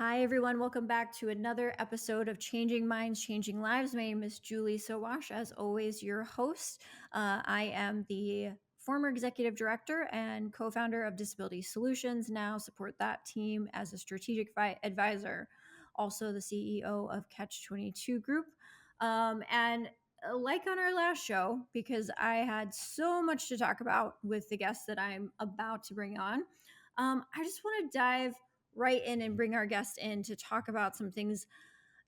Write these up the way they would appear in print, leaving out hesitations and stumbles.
Hi, everyone. Welcome back to another episode of Changing Minds, Changing Lives. My name is Julie Sowash, as always, your host. I am the former executive director and co founder of Disability Solutions, now support that team as a strategic advisor, also the CEO of Catch 22 Group. Like on our last show, because I had so much to talk about with the guests that I'm about to bring on, I just want to dive right in and bring our guest in to talk about some things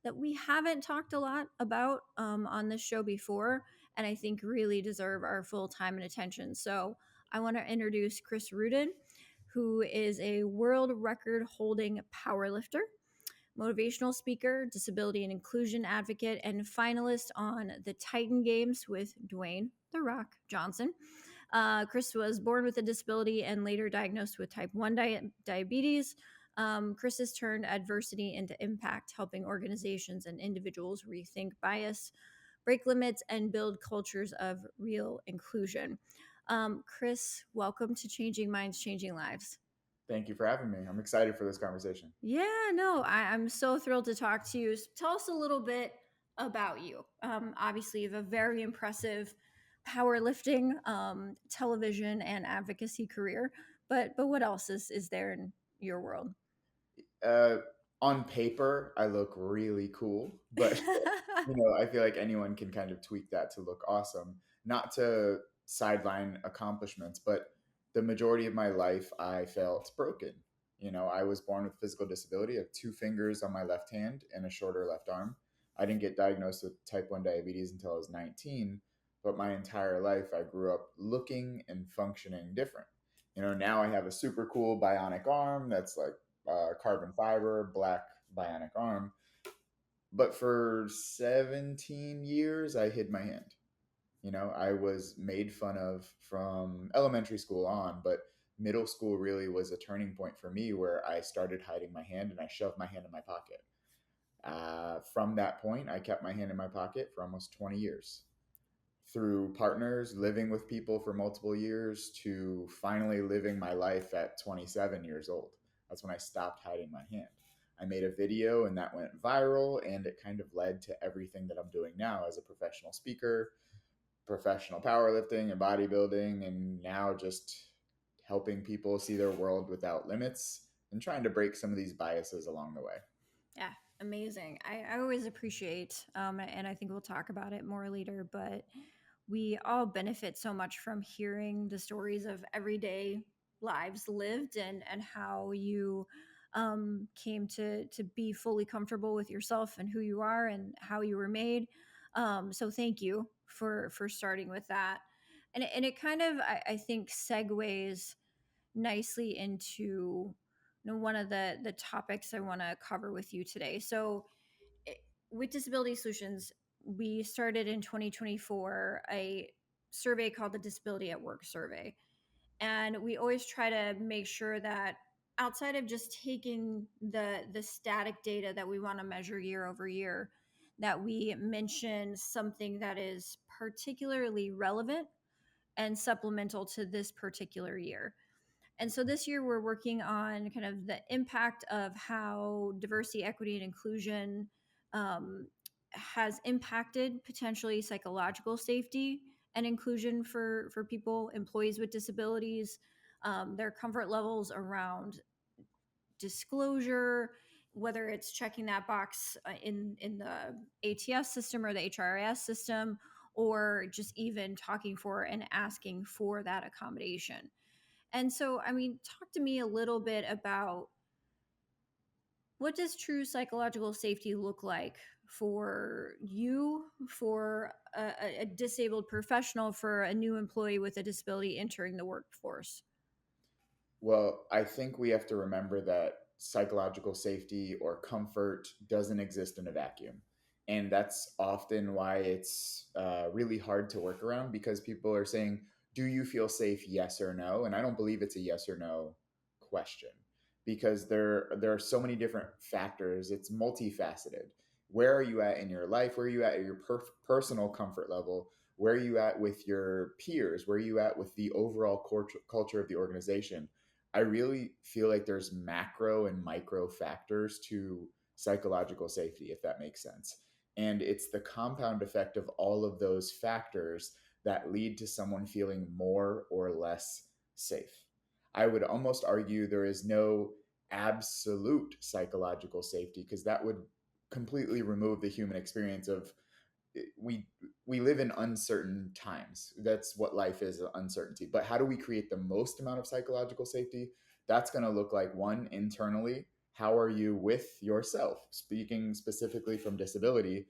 that we haven't talked a lot about on this show before, and I think really deserve our full time and attention. So I want to introduce Chris Ruden, who is a world record holding powerlifter, motivational speaker, disability and inclusion advocate, and finalist on the Titan Games with Dwayne "The Rock" Johnson. Chris was born with a disability and later diagnosed with type 1 diabetes. Chris has turned adversity into impact, helping organizations and individuals rethink bias, break limits, and build cultures of real inclusion. Chris, welcome to Changing Minds, Changing Lives. Thank you for having me. I'm excited for this conversation. Yeah, no, I'm so thrilled to talk to you. Tell us a little bit about you. Obviously, you have a very impressive powerlifting, television, and advocacy career. But what else is there in your world? Uh, on paper, I look really cool, but I feel like anyone can kind of tweak that to look awesome. Not to sideline accomplishments, but the majority of my life, I felt broken. I was born with physical disability of two fingers on my left hand and a shorter left arm. I didn't get diagnosed with type 1 diabetes until I was 19, but my entire life, I grew up looking and functioning different. Now I have a super cool bionic arm that's like carbon fiber, black bionic arm. But for 17 years, I hid my hand. I was made fun of from elementary school on, but middle school really was a turning point for me where I started hiding my hand and I shoved my hand in my pocket. From that point, I kept my hand in my pocket for almost 20 years. Through partners, living with people for multiple years, to finally living my life at 27 years old. That's when I stopped hiding my hand. I made a video and that went viral, and it kind of led to everything that I'm doing now as a professional speaker, professional powerlifting and bodybuilding, and now just helping people see their world without limits and trying to break some of these biases along the way. Yeah, amazing. I always appreciate, and I think we'll talk about it more later, but we all benefit so much from hearing the stories of everyday lives lived and how you came to be fully comfortable with yourself and who you are and how you were made. So thank you for starting with that. And it kind of, I think, segues nicely into one of the topics I want to cover with you today. So, with Disability Solutions, we started in 2024 a survey called the Disability at Work Survey. And we always try to make sure that outside of just taking the static data that we want to measure year over year, that we mention something that is particularly relevant and supplemental to this particular year. And so this year we're working on kind of the impact of how diversity, equity, and inclusion has impacted potentially psychological safety and inclusion for people, employees with disabilities, their comfort levels around disclosure, whether it's checking that box in the ATS system or the HRIS system, or just even talking for and asking for that accommodation. And so, I mean, talk to me a little bit about what does true psychological safety look like for you, for a disabled professional, for a new employee with a disability entering the workforce? Well, I think we have to remember that psychological safety or comfort doesn't exist in a vacuum. And that's often why it's really hard to work around, because people are saying, do you feel safe? Yes or no? And I don't believe it's a yes or no question, because there are so many different factors. It's multifaceted. Where are you at in your life? Where are you at your personal comfort level? Where are you at with your peers? Where are you at with the overall culture of the organization? I really feel like there's macro and micro factors to psychological safety, if that makes sense. And it's the compound effect of all of those factors that lead to someone feeling more or less safe. I would almost argue there is no absolute psychological safety because that would completely remove the human experience of we we live in uncertain times. That's what life is, uncertainty. But how do we create the most amount of psychological safety? That's going to look like, one, internally, how are you with yourself? Speaking specifically from disability,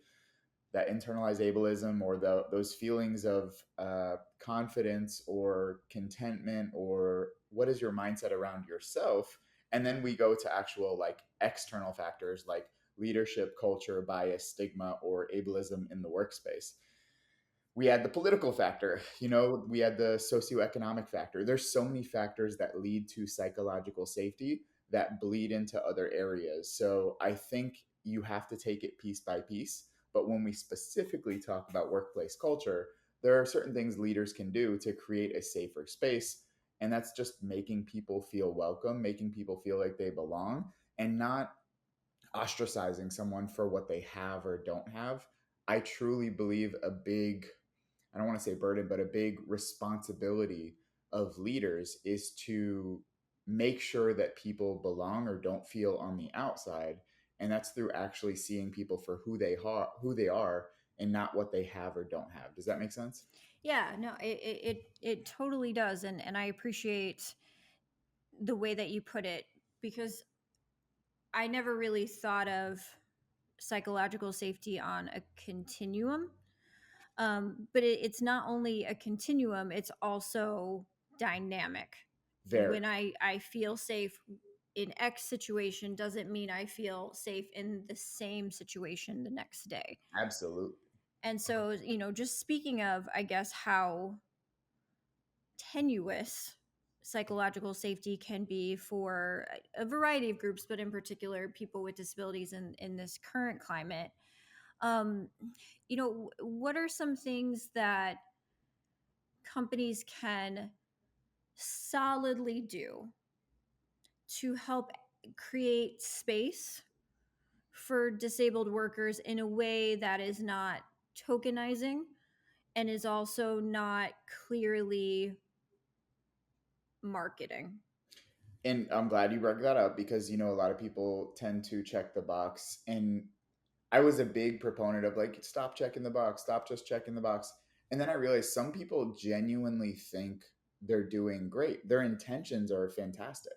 that internalized ableism or those feelings of confidence or contentment, or what is your mindset around yourself? And then we go to actual like external factors like leadership, culture, bias, stigma, or ableism in the workspace. We had the political factor, we had the socioeconomic factor. There's so many factors that lead to psychological safety that bleed into other areas. So I think you have to take it piece by piece. But when we specifically talk about workplace culture, there are certain things leaders can do to create a safer space. And that's just making people feel welcome, making people feel like they belong, and not ostracizing someone for what they have or don't have. I truly believe a big, I don't want to say burden, but a big responsibility of leaders is to make sure that people belong or don't feel on the outside. And that's through actually seeing people for who they are and not what they have or don't have. Does that make sense? Yeah, no, it totally does, and I appreciate the way that you put it, because I never really thought of psychological safety on a continuum. But it's not only a continuum, it's also dynamic. Very. When I feel safe in X situation doesn't mean I feel safe in the same situation the next day. Absolutely. And so, just speaking of, I guess, how tenuous psychological safety can be for a variety of groups, but in particular, people with disabilities in this current climate. Um, what are some things that companies can solidly do to help create space for disabled workers in a way that is not tokenizing and is also not clearly marketing? And I'm glad you brought that up because, a lot of people tend to check the box. And I was a big proponent of like, stop checking the box, stop just checking the box. And then I realized some people genuinely think they're doing great. Their intentions are fantastic,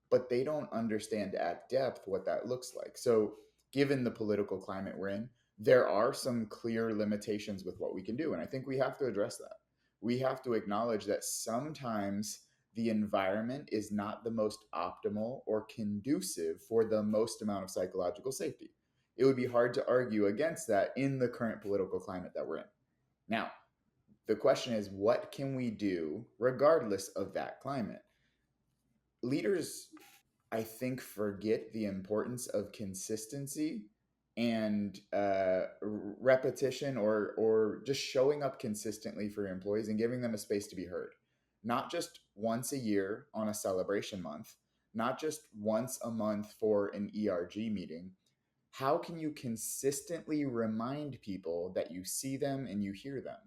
but they don't understand at depth what that looks like. So, given the political climate we're in, there are some clear limitations with what we can do. And I think we have to address that. We have to acknowledge that sometimes the environment is not the most optimal or conducive for the most amount of psychological safety. It would be hard to argue against that in the current political climate that we're in. Now, the question is, what can we do regardless of that climate? Leaders, I think, forget the importance of consistency and repetition, or just showing up consistently for your employees and giving them a space to be heard. Not just once a year on a celebration month, not just once a month for an ERG meeting. How can you consistently remind people that you see them and you hear them?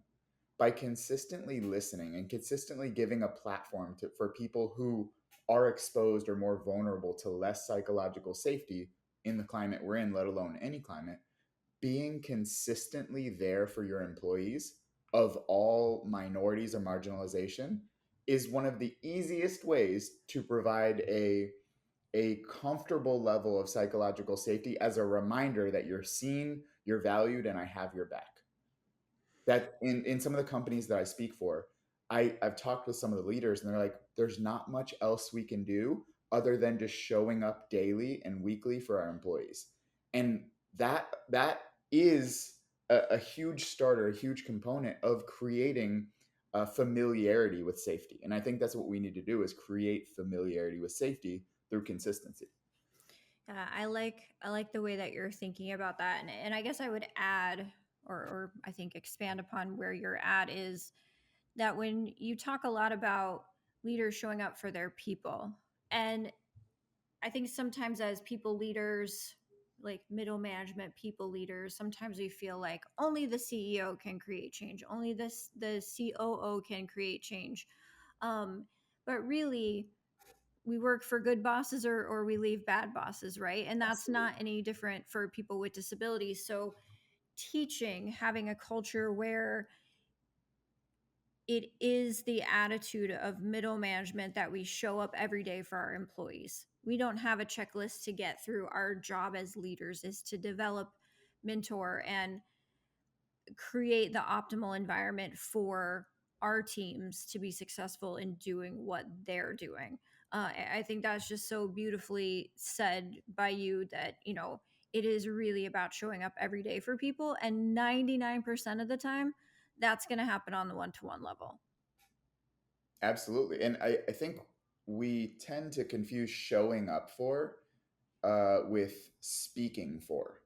By consistently listening and consistently giving a platform for people who are exposed or more vulnerable to less psychological safety in the climate we're in, let alone any climate, being consistently there for your employees of all minorities or marginalization is one of the easiest ways to provide a comfortable level of psychological safety as a reminder that you're seen, you're valued, and I have your back. That in some of the companies that I speak for, I've talked with some of the leaders and they're like, there's not much else we can do other than just showing up daily and weekly for our employees. And that is a huge starter, a huge component of creating familiarity with safety. And I think that's what we need to do is create familiarity with safety through consistency. I like the way that you're thinking about that, and I guess I would add, or I think expand upon where you're at, is that when you talk a lot about leaders showing up for their people. And I think sometimes as people leaders, like middle management people leaders, sometimes we feel like only the CEO can create change, only the COO can create change. Um, but really, we work for good bosses or we leave bad bosses, right? And that's not any different for people with disabilities. So teaching, having a culture where it is the attitude of middle management that we show up every day for our employees. We don't have a checklist to get through. Our job as leaders is to develop, mentor, and create the optimal environment for our teams to be successful in doing what they're doing. I think that's just so beautifully said by you that, it is really about showing up every day for people. And 99% of the time, that's going to happen on the one-to-one level. Absolutely. And I think we tend to confuse showing up for with speaking for.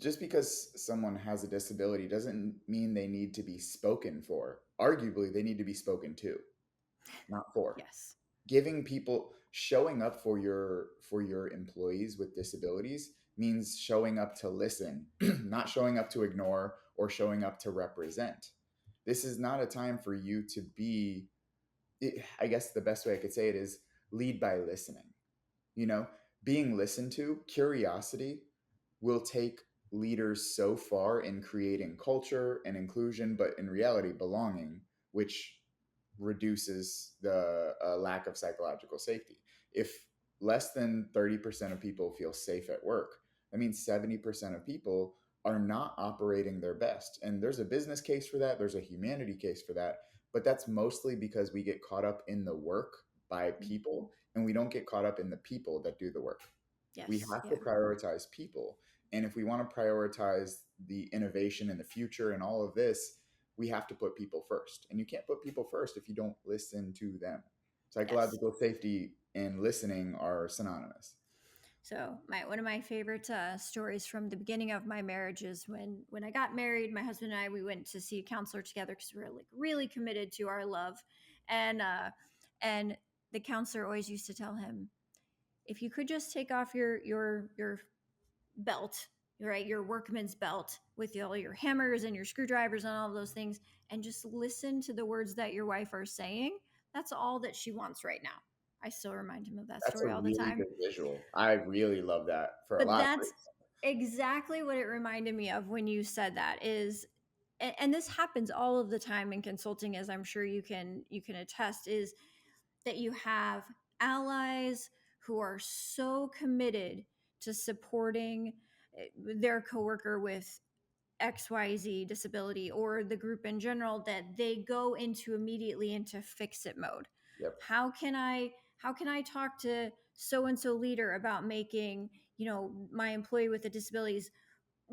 Just because someone has a disability doesn't mean they need to be spoken for. Arguably, they need to be spoken to, not for. Yes. Giving people showing up for your employees with disabilities means showing up to listen, not showing up to ignore or showing up to represent. This is not a time for you to be, I guess the best way I could say it is lead by listening. You know, being listened to, curiosity will take leaders so far in creating culture and inclusion, but in reality, belonging, which reduces the lack of psychological safety. If less than 30% of people feel safe at work, that means 70% of people are not operating their best. And there's a business case for that, there's a humanity case for that, but that's mostly because we get caught up in the work by people and we don't get caught up in the people that do the work. We Yes. have to Yeah. prioritize people. And if we want to prioritize the innovation in the future and all of this, we have to put people first. And you can't put people first if you don't listen to them. Yes. Psychological safety and listening are synonymous. So one of my favorite stories from the beginning of my marriage is when I got married. My husband and I, we went to see a counselor together because we were like really committed to our love, and the counselor always used to tell him, if you could just take off your belt, right, your workman's belt with all your hammers and your screwdrivers and all of those things, and just listen to the words that your wife are saying. That's all that she wants right now. I still remind him of that That's a story all the really time. good visual. I really love that for a But lot of that's reasons. exactly what it reminded me of when you said that is, and this happens all of the time in consulting, as I'm sure you can attest, is that you have allies who are so committed to supporting their coworker with XYZ disability or the group in general that they go into immediately into fix it mode. Yep. How can I talk to so and so leader about making, my employee with a disabilities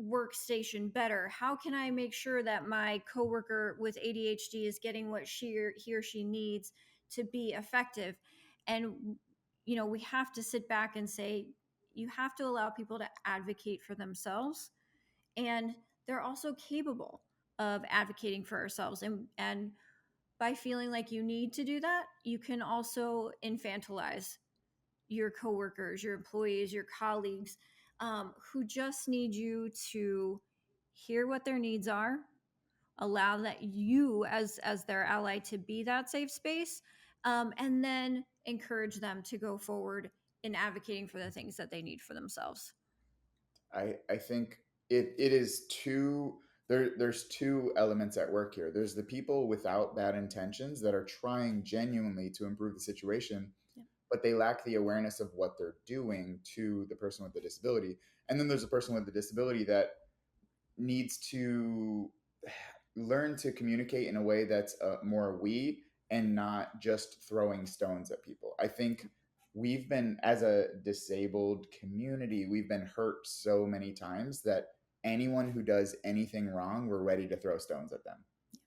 workstation better? How can I make sure that my coworker with ADHD is getting what he or she needs to be effective? And we have to sit back and say, you have to allow people to advocate for themselves, and they're also capable of advocating for ourselves. And by feeling like you need to do that, you can also infantilize your coworkers, your employees, your colleagues, who just need you to hear what their needs are, allow that you as their ally to be that safe space, and then encourage them to go forward in advocating for the things that they need for themselves. I think it is there's two elements at work here. There's the people without bad intentions that are trying genuinely to improve the situation, Yeah. but they lack the awareness of what they're doing to the person with the disability. And then there's a person with the disability that needs to learn to communicate in a way that's more we and not just throwing stones at people. I think we've been, as a disabled community, we've been hurt so many times that anyone who does anything wrong, we're ready to throw stones at them.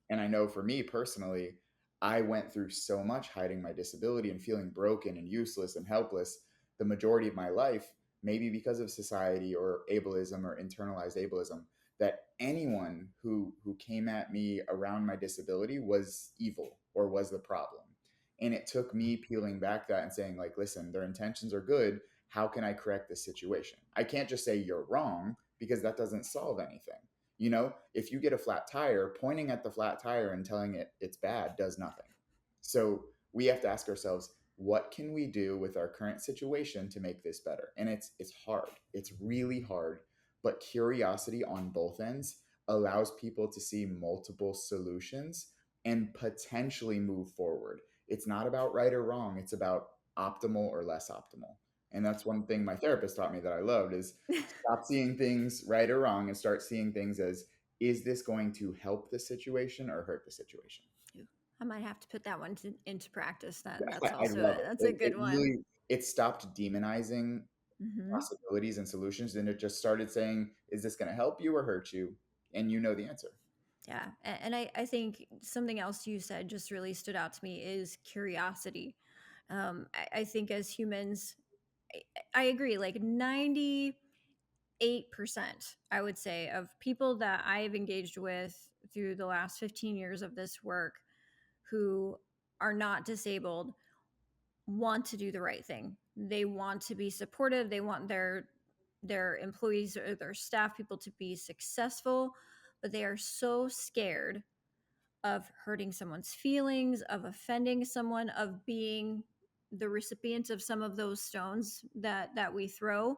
And I know for me personally, I went through so much hiding my disability and feeling broken and useless and helpless the majority of my life, maybe because of society or ableism or internalized ableism, that anyone who came at me around my disability was evil or was the problem. And it took me peeling back that and saying, like, listen, their intentions are good. How can I correct this situation? I can't just say you're wrong, because that doesn't solve anything. You know, if you get a flat tire, pointing at the flat tire and telling it it's bad does nothing. So we have to ask ourselves, what can we do with our current situation to make this better? And it's hard. It's really hard, but curiosity on both ends allows people to see multiple solutions and potentially move forward. It's not about right or wrong, it's about optimal or less optimal. And that's one thing my therapist taught me that I loved is stop seeing things right or wrong and start seeing things as, is this going to help the situation or hurt the situation? I might have to put that one into practice. That's I also love that's it. a It good one. really, it stopped demonizing Hmm. possibilities and solutions, and it just started saying, is this going to help you or hurt you? And you know the answer. Yeah, and I think something else you said just really stood out to me is curiosity. I think as humans, I, I agree. Like 98%, I would say, of people that I've engaged with through the last 15 years of this work who are not disabled want to do the right thing. They want to be supportive. They want their employees or their staff people to be successful, but they are so scared of hurting someone's feelings, of offending someone, of being the recipient of some of those stones that we throw,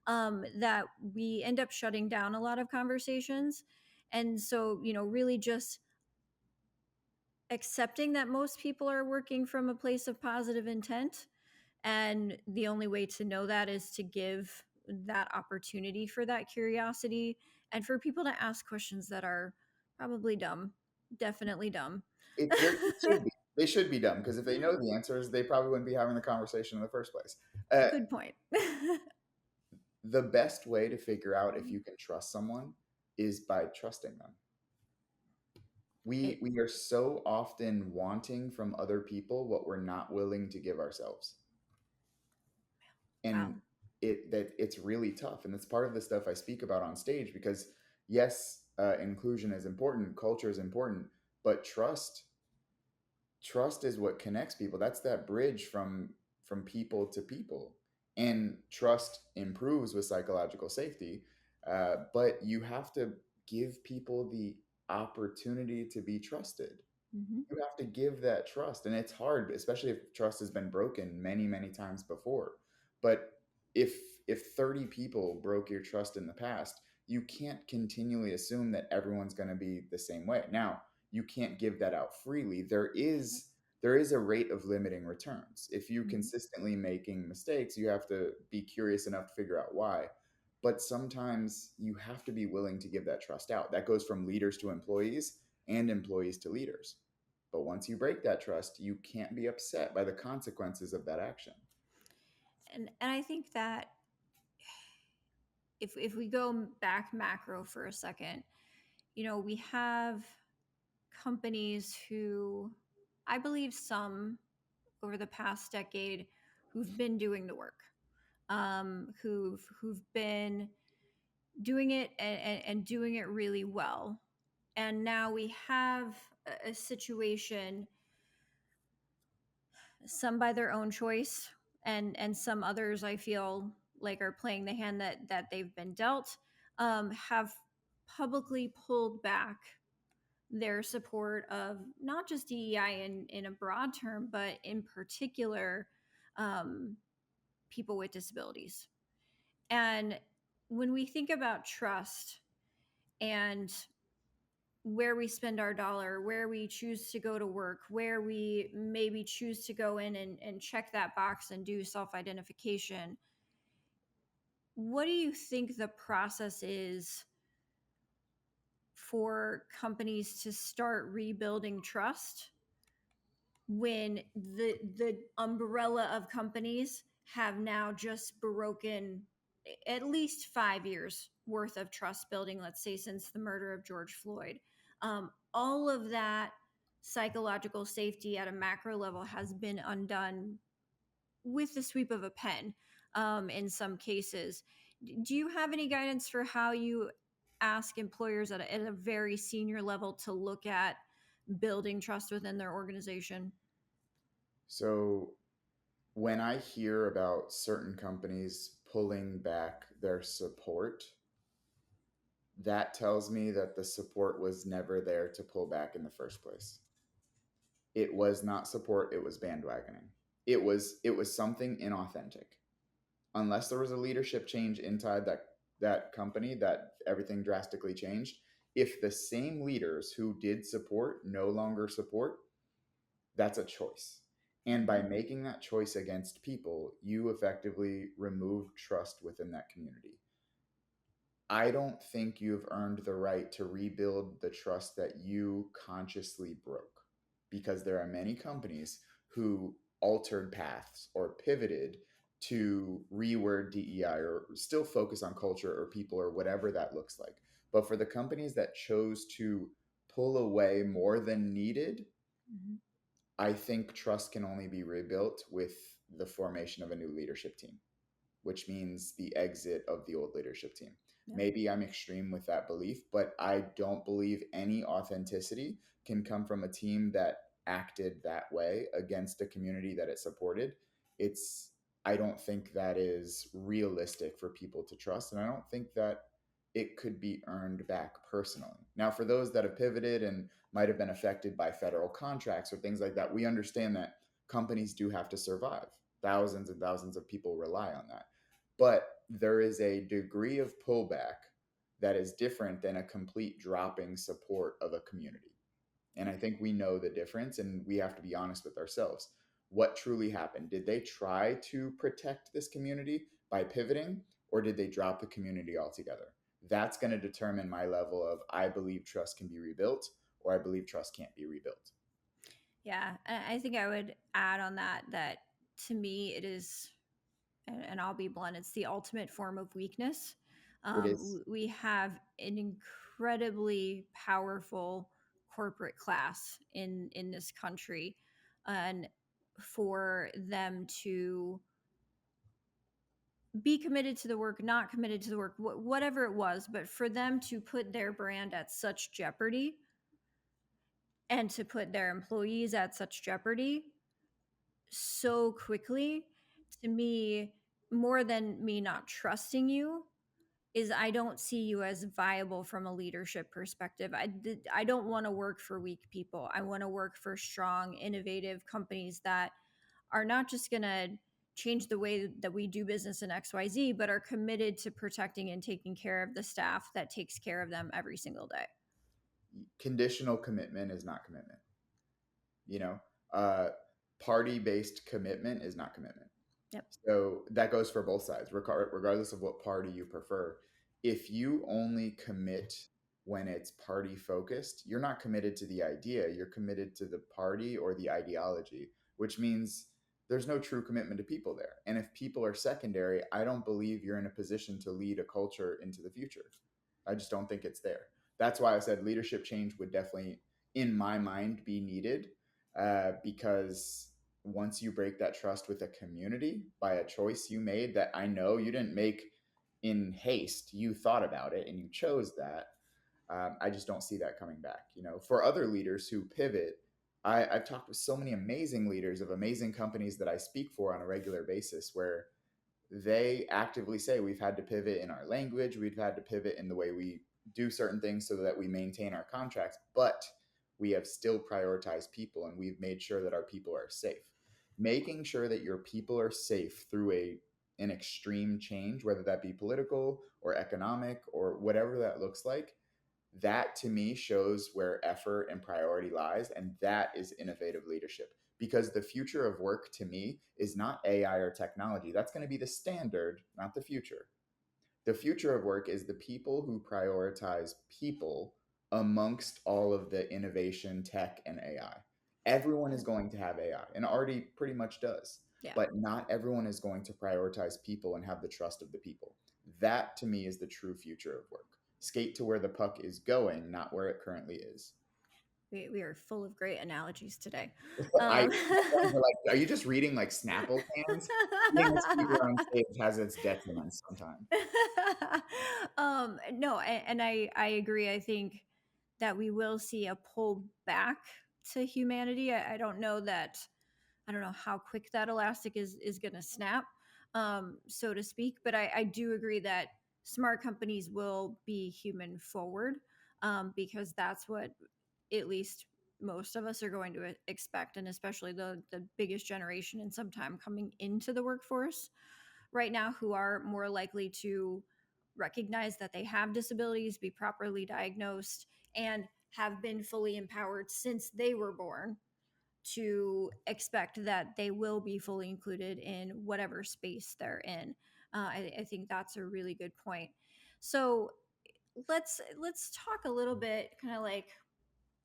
that we end up shutting down a lot of conversations. And so, really just accepting that most people are working from a place of positive intent, and the only way to know that is to give that opportunity for that curiosity and for people to ask questions that are probably dumb, definitely dumb. It should be. They should be dumb, because if they know the answers, they probably wouldn't be having the conversation in the first place. Good point. The best way to figure out if you can trust someone is by trusting them. it, We are so often wanting from other people what we're not willing to give ourselves. wow. And it's really tough, and it's part of the stuff I speak about on stage, because yes, inclusion is important, culture is important, but trust is what connects people. That's that bridge from people to people. And trust improves with psychological safety, but you have to give people the opportunity to be trusted. Hmm. You have to give that trust, and it's hard, especially if trust has been broken many times before. But if if 30 people broke your trust in the past, you can't continually assume that everyone's going to be the same way. Now, you can't give that out freely. There is a rate of limiting returns. If you Hmm. consistently making mistakes, you have to be curious enough to figure out why. But sometimes you have to be willing to give that trust out. That goes from leaders to employees and employees to leaders. But once you break that trust, you can't be upset by the consequences of that action. And I think that if we go back macro for a second, we have companies who, I believe some over the past decade, who've been doing the work, who've been doing it and doing it really well. And now we have a situation, some by their own choice, and some others I feel like are playing the hand that they've been dealt, have publicly pulled back their support of not just DEI in a broad term, but in particular, um, people with disabilities. And when we think about trust and where we spend our dollar, where we choose to go to work, where we maybe choose to go in and check that box and do self identification, what do you think the process is for companies to start rebuilding trust when the umbrella of companies have now just broken at least 5 years worth of trust building, let's say since the murder of George Floyd? All of that psychological safety at a macro level has been undone with the sweep of a pen, in some cases. Do you have any guidance for how you ask employers at a very senior level to look at building trust within their organization? So when I hear about certain companies pulling back their support, that tells me that the support was never there to pull back in the first place. It was not support, it was bandwagoning. It was something inauthentic. Unless there was a leadership change inside that company that everything drastically changed, if the same leaders who did support no longer support, that's a choice. And by making that choice against people, you effectively remove trust within that community. I don't think you've earned the right to rebuild the trust that you consciously broke, because there are many companies who altered paths or pivoted to reword DEI or still focus on culture or people or whatever that looks like. But for the companies that chose to pull away more than needed, Mhm. I think trust can only be rebuilt with the formation of a new leadership team, which means the exit of the old leadership team. Yep. Maybe I'm extreme with that belief, but I don't believe any authenticity can come from a team that acted that way against a community that it supported. It's I don't think that is realistic for people to trust, and I don't think that it could be earned back personally. Now, for those that have pivoted and might have been affected by federal contracts or things like that, we understand that companies do have to survive. Thousands and thousands of people rely on that. But there is a degree of pullback that is different than a complete dropping support of a community. And I Yep. think we know the difference, and we have to be honest with ourselves. What truly happened? Did they try to protect this community by pivoting, or did they drop the community altogether? That's going to determine my level of I believe trust can be rebuilt, or I believe trust can't be rebuilt. Yeah, I think I would add on that to me it is, and I'll be blunt, it's the ultimate form of weakness. It is. We have an incredibly powerful corporate class in this country, and for them to be committed to the work, not committed to the work, whatever it was, but for them to put their brand at such jeopardy and to put their employees at such jeopardy so quickly, to me, more than me not trusting you, is I don't see you as viable from a leadership perspective. I don't want to work for weak people. I want to work for strong, innovative companies that are not just going to change the way that we do business in XYZ, but are committed to protecting and taking care of the staff that takes care of them every single day. Conditional commitment is not commitment. You know, uh, party based commitment is not commitment. Yep. So that goes for both sides, regardless of what party you prefer. If you only commit when it's party focused, you're not committed to the idea, you're committed to the party or the ideology, which means there's no true commitment to people there. And if people are secondary, I don't believe you're in a position to lead a culture into the future. I just don't think it's there. That's why I said leadership change would definitely, in my mind, be needed, because once you break that trust with a community by a choice you made that I know you didn't make in haste, you thought about it and you chose that. I just don't see that coming back. For other leaders who pivot, I've talked with so many amazing leaders of amazing companies that I speak for on a regular basis where they actively say we've had to pivot in our language, we've had to pivot in the way we do certain things so that we maintain our contracts, but we have still prioritized people and we've made sure that our people are safe. Making sure that your people are safe through an extreme change, whether that be political or economic or whatever that looks like, that to me shows where effort and priority lies, and that is innovative leadership. Because the future of work to me is not AI or technology. That's going to be the standard, not the future. The future of work is the people who prioritize people amongst all of the innovation, tech, and AI. Everyone is going to have AI and already pretty much does, Yeah. but not everyone is going to prioritize people and have the trust of the people. That to me is the true future of work. Skate to where the puck is going, not where it currently is. We are full of great analogies today. I Um, my friends are like, are you just reading like Snapple cans? Being a speaker on stage has its detriments sometimes. no, and I agree. I think that we will see a pull back to humanity. I don't know that I don't know how quick that elastic is going to snap, so to speak. But I do agree that smart companies will be human forward, because that's what at least most of us are going to expect, and especially the biggest generation in some time coming into the workforce right now, who are more likely to recognize that they have disabilities, be properly diagnosed, and have been fully empowered since they were born, to expect that they will be fully included in whatever space they're in. I think that's a really good point. So let's talk a little bit, kind of like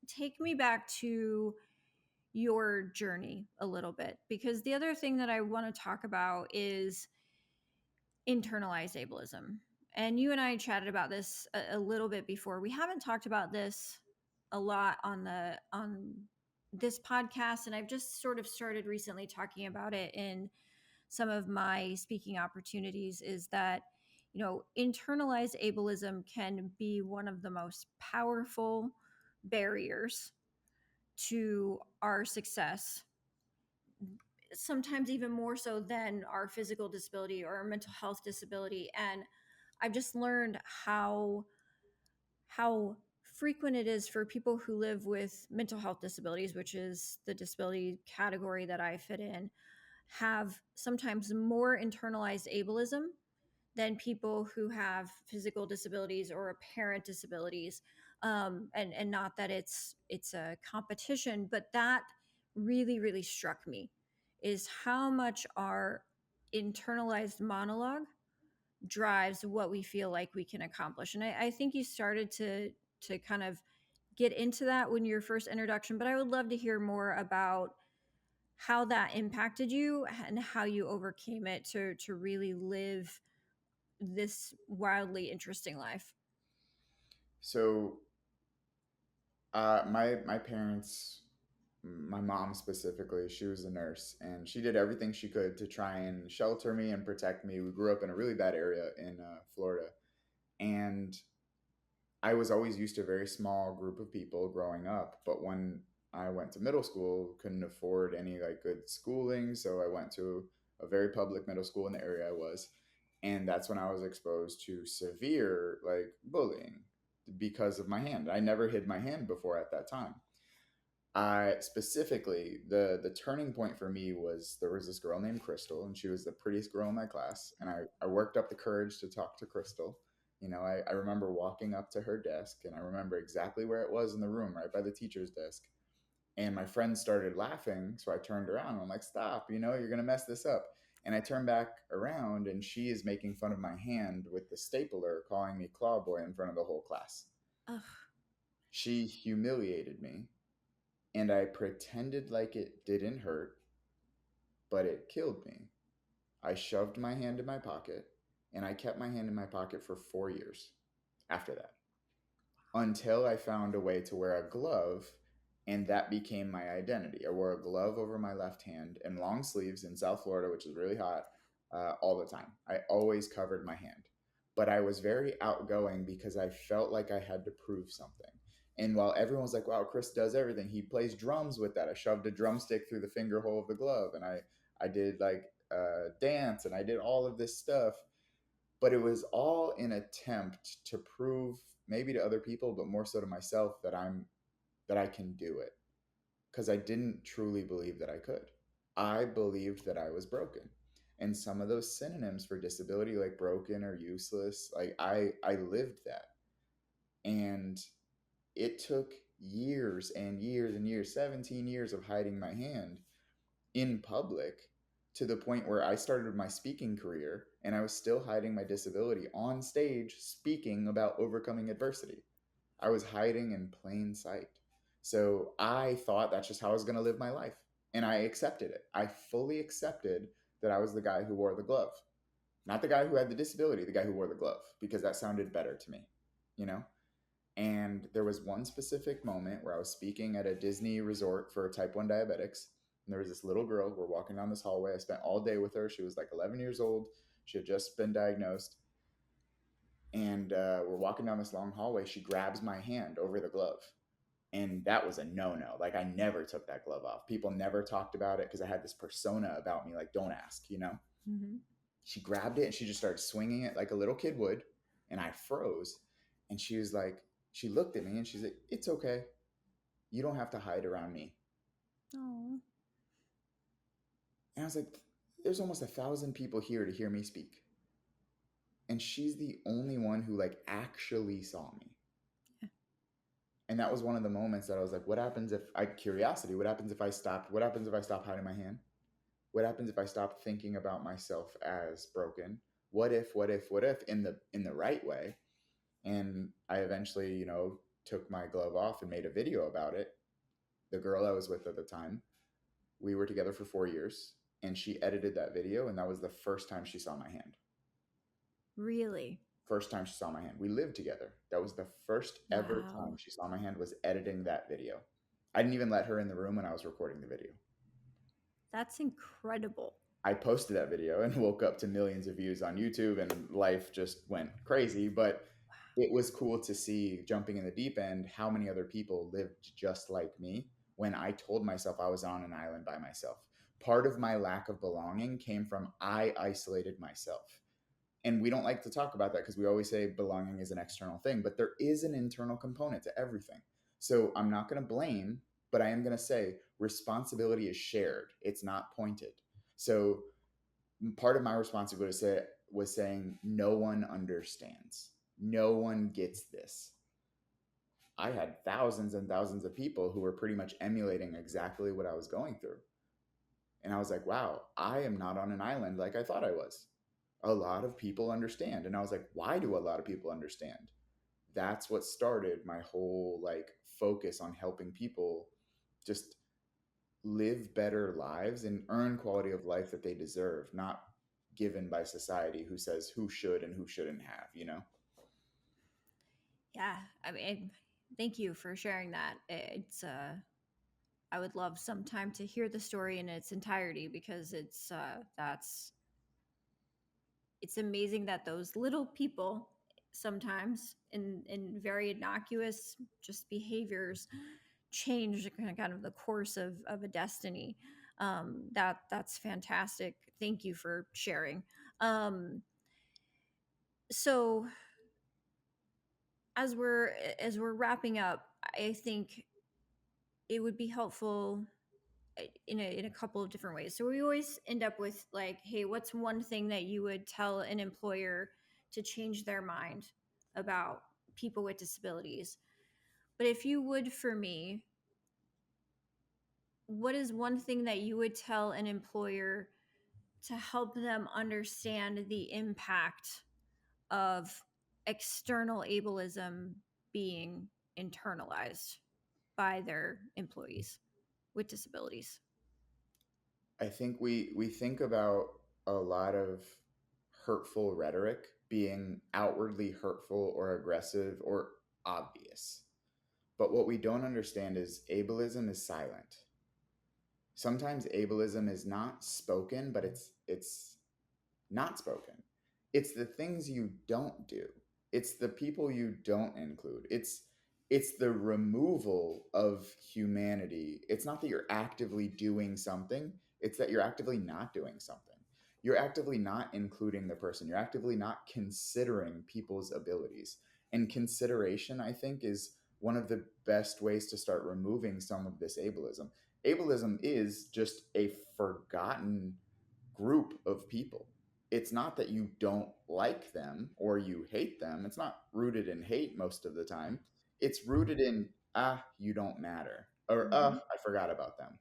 take me back to your journey a little bit, because the other thing that I want to talk about is internalized ableism. And you and I chatted about this a little bit before. We haven't talked about this a lot on this podcast, and I've just sort of started recently talking about it in some of my speaking opportunities. Is that, internalized ableism can be one of the most powerful barriers to our success, sometimes even more so than our physical disability or our mental health disability. And I've just learned how frequent it is for people who live with mental health disabilities, which is the disability category that I fit in, have sometimes more internalized ableism than people who have physical disabilities or apparent disabilities. And not that it's a competition, but that really, really struck me, is how much our internalized monologue drives what we feel like we can accomplish. And I think you started to kind of get into that when your first introduction, but I would love to hear more about how that impacted you and how you overcame it to really live this wildly interesting life. So, my parents, my mom specifically, she was a nurse, and she did everything she could to try and shelter me and protect me. We grew up in a really bad area in Florida, and I was always used to a very small group of people growing up. But when I went to middle school, couldn't afford any like good schooling, so I went to a very public middle school in the area I was, and that's when I was exposed to severe like bullying because of my hand. I never hid my hand before at that time. I specifically, the turning point for me was there was this girl named Crystal, and she was the prettiest girl in my class. And I worked up the courage to talk to Crystal. I remember walking up to her desk, and I remember exactly where it was in the room, right by the teacher's desk. And my friends started laughing, so I turned around and I'm like, "Stop! You're gonna mess this up." And I turned back around, and she is making fun of my hand with the stapler, calling me claw boy in front of the whole class. Ugh. She humiliated me, and I pretended like it didn't hurt, but it killed me. I shoved my hand in my pocket, and I kept my hand in my pocket for 4 years after that, until I found a way to wear a glove, and that became my identity. I wore a glove over my left hand and long sleeves in South Florida, which is really hot, all the time. I always covered my hand, but I was very outgoing because I felt like I had to prove something. And while everyone was like, "Wow, Chris does everything. He plays drums with that." I shoved a drumstick through the finger hole of the glove, and I did like dance, and I did all of this stuff, but it was all an attempt to prove maybe to other people, but more so to myself, that I can do it, because I didn't truly believe that I could. I believed that I was broken. And some of those synonyms for disability, like broken or useless, like I lived that. And it took years and years and years, 17 years of hiding my hand in public, to the point where I started my speaking career and I was still hiding my disability on stage speaking about overcoming adversity. I was hiding in plain sight. So I thought that's just how I was going to live my life. And I accepted it. I fully accepted that I was the guy who wore the glove, not the guy who had the disability, the guy who wore the glove, because that sounded better to me, you know? And there was one specific moment where I was speaking at a Disney resort for type 1 diabetics. And there was this little girl. We're walking down this hallway. I spent all day with her. She was like 11 years old. She had just been diagnosed. And we're walking down this long hallway. She grabs my hand over the glove. And that was a no-no. Like, I never took that glove off. People never talked about it because I had this persona about me, like, don't ask, you know? Mm-hmm. She grabbed it and she just started swinging it like a little kid would. And I froze. And she was like, she looked at me and she's like, it's okay. You don't have to hide around me. Oh. And I was like, there's almost 1,000 people here to hear me speak. And she's the only one who like actually saw me. Yeah. And that was one of the moments that I was like, what happens if I curiosity, what happens if I stopped? What happens if I stop hiding my hand? What happens if I stop thinking about myself as broken? What if in the right way? And I eventually, you know, took my glove off and made a video about it. The girl I was with at the time, we were together for 4 years, and she edited that video, and that was the first time she saw my hand. Really? First time she saw my hand. We lived together. That was the first ever time Wow. she saw my hand, was editing that video. I didn't even let her in the room when I was recording the video. That's incredible. I posted that video and woke up to millions of views on YouTube, and life just went crazy. But it was cool to see, jumping in the deep end, how many other people lived just like me when I told myself I was on an island by myself. Part of my lack of belonging came from I isolated myself. And we don't like to talk about that because we always say belonging is an external thing, but there is an internal component to everything. So I'm not going to blame, but I am going to say responsibility is shared. It's not pointed. So part of my responsibility was saying no one understands. No one gets this. I had thousands and thousands of people who were pretty much emulating exactly what I was going through. And I was like, wow, I am not on an island like I thought I was. A lot of people understand. And I was like, why do a lot of people understand? That's what started my whole like focus on helping people just live better lives and earn quality of life that they deserve, not given by society who says who should and who shouldn't have, you know? Yeah. I mean, thank you for sharing that. It's I would love sometime to hear the story in its entirety because it's amazing that those little people sometimes in very innocuous just behaviors change kind of the course of a destiny. That's fantastic. Thank you for sharing. Um, so as we're wrapping up, I think it would be helpful in a couple of different ways. So we always end up with like, hey, what's one thing that you would tell an employer to change their mind about people with disabilities? But if you would, for me, what is one thing that you would tell an employer to help them understand the impact of external ableism being internalized by their employees with disabilities? I think we think about a lot of hurtful rhetoric being outwardly hurtful or aggressive or obvious. But what we don't understand is ableism is silent. Sometimes ableism is not spoken, but it's not spoken. It's the things you don't do. It's the people you don't include. It's the removal of humanity. It's not that you're actively doing something, it's that you're actively not doing something. You're actively not including the person. You're actively not considering people's abilities. And consideration, I think, is one of the best ways to start removing some of this ableism. Ableism is just a forgotten group of people. It's not that you don't like them or you hate them. It's not rooted in hate most of the time. It's rooted in, you don't matter, or, Mm-hmm. I forgot about them.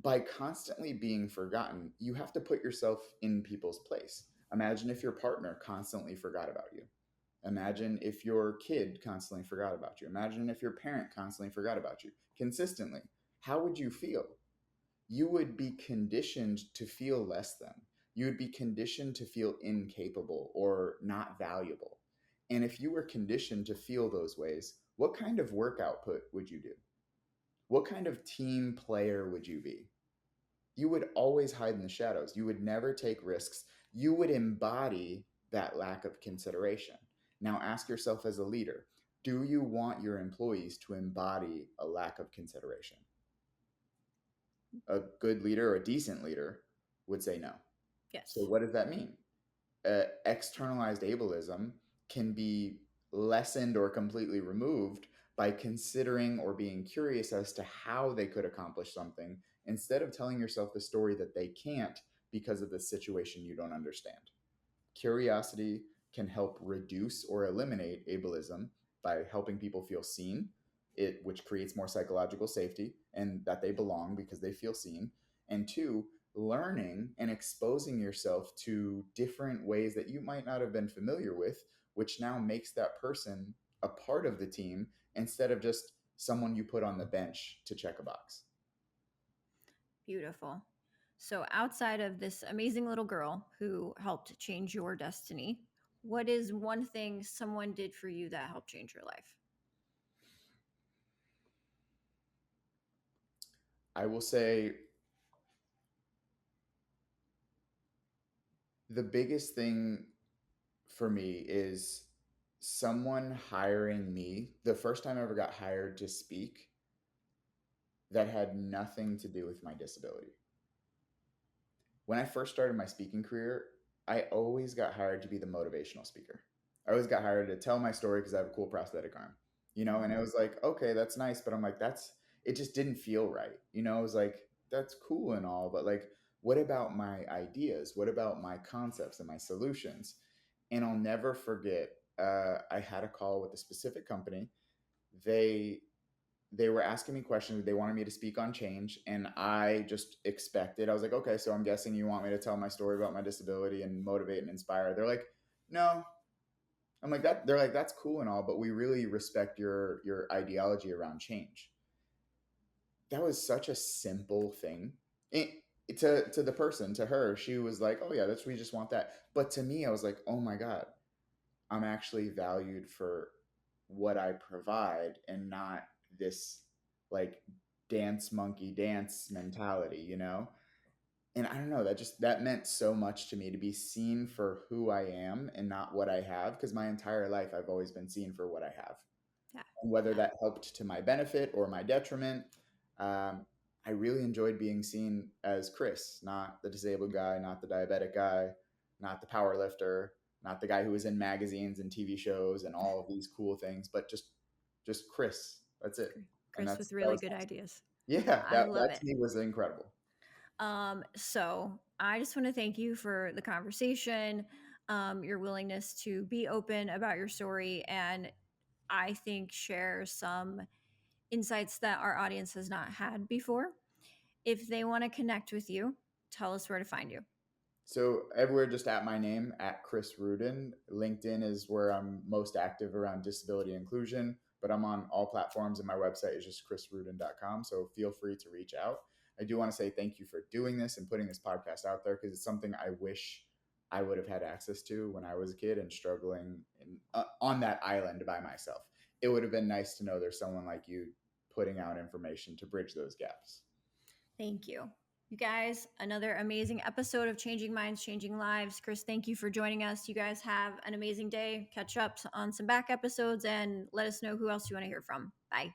By constantly being forgotten, you have to put yourself in people's place. Imagine if your partner constantly forgot about you. Imagine if your kid constantly forgot about you. Imagine if your parent constantly forgot about you consistently. How would you feel? You would be conditioned to feel less than. You would be conditioned to feel incapable or not valuable. And if you were conditioned to feel those ways, what kind of work output would you do? What kind of team player would you be? You would always hide in the shadows. You would never take risks. You would embody that lack of consideration. Now ask yourself as a leader, Do you want your employees to embody a lack of consideration? A good leader or a decent leader would say no. So, Yes. what does that mean? Externalized ableism can be lessened or completely removed by considering or being curious as to how they could accomplish something instead of telling yourself the story that they can't because of the situation you don't understand. Curiosity can help reduce or eliminate ableism by helping people feel seen, which creates more psychological safety and that they belong because they feel seen. And two, learning and exposing yourself to different ways that you might not have been familiar with, which now makes that person a part of the team instead of just someone you put on the bench to check a box. Beautiful. So, outside of this amazing little girl who helped change your destiny, what is one thing someone did for you that helped change your life? I will say the biggest thing for me is someone hiring me the first time I ever got hired to speak that had nothing to do with my disability. When I first started my speaking career, I always got hired to be the motivational speaker. I always got hired to tell my story because I have a cool prosthetic arm, and it Mhm. was like, okay, that's nice, but I'm like, it just didn't feel right. I was like, that's cool and all, but like, what about my ideas? What about my concepts and my solutions? And I'll never forget, I had a call with a specific company. They they were asking me questions. They wanted me to speak on change, and I just expected. I was like, okay, so I'm guessing you want me to tell my story about my disability and motivate and inspire. They're like, no. I'm like that. They're like, that's cool and all, but we really respect your ideology around change. That was such a simple thing. To the person, to her, she was like, oh yeah, that's we just want that. But to me, I was like, oh my god, I'm actually valued for what I provide and not this like dance monkey dance mentality. And I don't know, that meant so much to me to be seen for who I am and not what I have because my entire life I've always been seen for what I have. Yeah. And whether Yeah. that helped to my benefit or my detriment, um, I really enjoyed being seen as Chris, not the disabled guy, not the diabetic guy, not the power lifter, not the guy who was in magazines and TV shows and all of these cool things, but just Chris. That's it. And Chris with that really was good awesome. ideas. Yeah, I that love that it. to me was incredible. So I just want to thank you for the conversation, your willingness to be open about your story, and I think share some insights that our audience has not had before. If they want to connect with you, tell us where to find you. So everywhere, just at my name, at Chris Ruden. LinkedIn is where I'm most active around disability inclusion, but I'm on all platforms, and my website is just chrisruden.com. So feel free to reach out. I do want to say thank you for doing this and putting this podcast out there because it's something I wish I would have had access to when I was a kid and struggling on that island by myself. It would have been nice to know there's someone like you putting out information to bridge those gaps. Thank you. You guys, another amazing episode of Changing Minds, Changing Lives. Chris, thank you for joining us. You guys have an amazing day. Catch up on some back episodes and let us know who else you want to hear from. Bye.